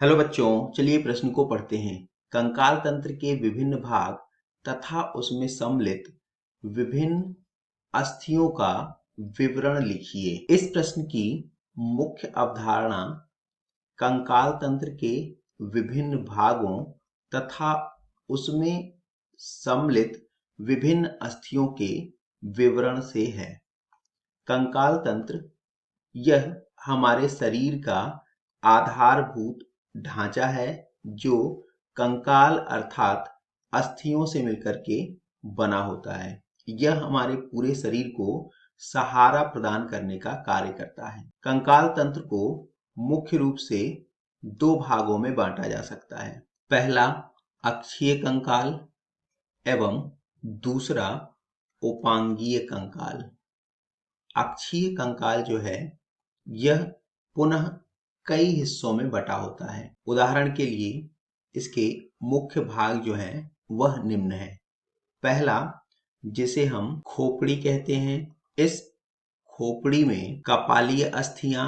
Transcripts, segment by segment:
Hello बच्चों, चलिए प्रश्न को पढ़ते हैं। कंकाल तंत्र के विभिन्न भाग तथा उसमें सम्मिलित विभिन्न अस्थियों का विवरण लिखिए। इस प्रश्न की मुख्य अवधारणा कंकाल तंत्र के विभिन्न भागों तथा उसमें सम्मिलित विभिन्न अस्थियों के विवरण से है। कंकाल तंत्र यह हमारे शरीर का आधारभूत ढांचा है जो कंकाल अर्थात अस्थियों से मिलकर के बना होता है। यह हमारे पूरे शरीर को सहारा प्रदान करने का कार्य करता है। कंकाल तंत्र को मुख्य रूप से दो भागों में बांटा जा सकता है। पहला अक्षीय कंकाल एवं दूसरा उपांगीय कंकाल। अक्षीय कंकाल जो है यह पुनः कई हिस्सों में बटा होता है। उदाहरण के लिए इसके मुख्य भाग जो हैं वह निम्न है। पहला, जिसे हम खोपड़ी कहते हैं, इस खोपड़ी में कपालीय अस्थियां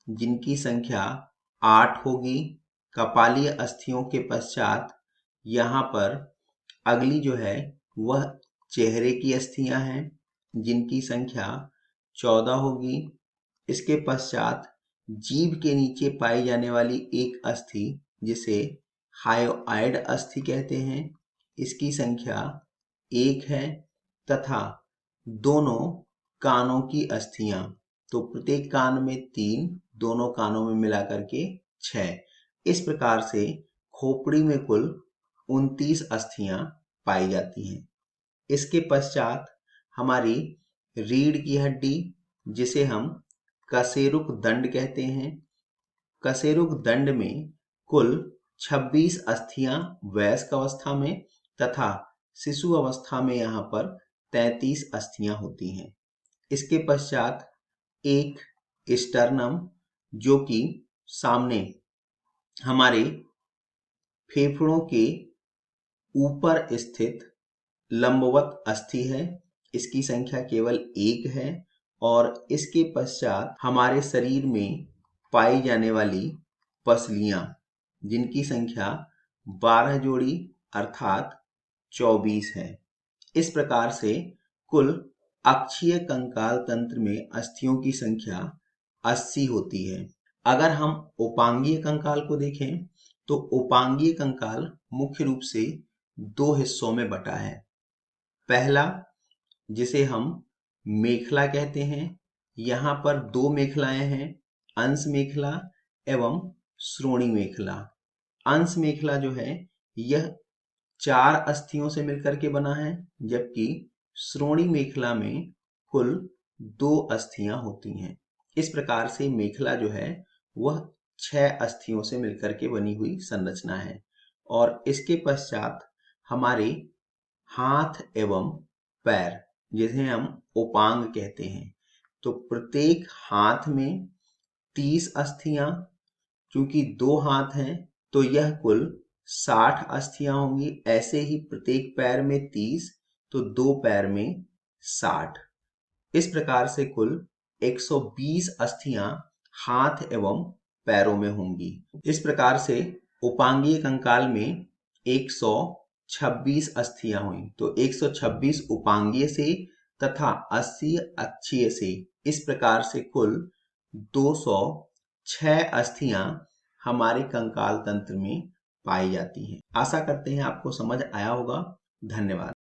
जिनकी संख्या 8 होगी। कपालीय अस्थियों के पश्चात यहाँ पर अगली जो है वह चेहरे की अस्थियां हैं जिनकी संख्या 14 होगी। इसके पश्चात जीभ के नीचे पाई जाने वाली एक अस्थि जिसे हायोआइड अस्थि कहते हैं, इसकी संख्या 1 है तथा दोनों कानों की अस्थियां, तो प्रत्येक कान में 3, दोनों कानों में मिलाकर के 6। इस प्रकार से खोपड़ी में कुल 29 अस्थियां पाई जाती हैं। इसके पश्चात हमारी रीढ़ की हड्डी जिसे हम कशेरुक दंड कहते हैं। कशेरुक दंड में कुल 26 अस्थियां वयस्क अवस्था में तथा शिशु अवस्था में यहाँ पर 33 अस्थियां होती हैं। इसके पश्चात एक स्टर्नम जो कि सामने हमारे फेफड़ों के ऊपर स्थित लंबवत अस्थि है, इसकी संख्या केवल 1 है। और इसके पश्चात हमारे शरीर में पाई जाने वाली पसलियां जिनकी संख्या 12 जोड़ी अर्थात 24 है। इस प्रकार से कुल अक्षीय कंकाल तंत्र में अस्थियों की संख्या 80 होती है। अगर हम उपांगीय कंकाल को देखें तो उपांगीय कंकाल मुख्य रूप से 2 हिस्सों में बटा है। पहला, जिसे हम मेखला कहते हैं, यहाँ पर 2 मेखलाएं हैं, अंश मेखला एवं श्रोणि मेखला। अंश मेखला जो है यह 4 अस्थियों से मिलकर के बना है, जबकि श्रोणि मेखला में कुल 2 अस्थियां होती हैं। इस प्रकार से मेखला जो है वह 6 अस्थियों से मिलकर के बनी हुई संरचना है। और इसके पश्चात हमारे हाथ एवं पैर जिसे हम उपांग कहते हैं, तो प्रत्येक हाथ में 30 अस्थियां, क्योंकि 2 हाथ हैं तो यह कुल 60 अस्थियां होंगी। ऐसे ही प्रत्येक पैर में 30, तो 2 पैर में 60। इस प्रकार से कुल 120 अस्थियां हाथ एवं पैरों में होंगी। इस प्रकार से उपांगीय कंकाल में 126 अस्थियां हुई, तो 126 उपांगीय से तथा 80 अक्षीय से। इस प्रकार से कुल 206 अस्थियां हमारे कंकाल तंत्र में पाई जाती हैं। आशा करते हैं आपको समझ आया होगा। धन्यवाद।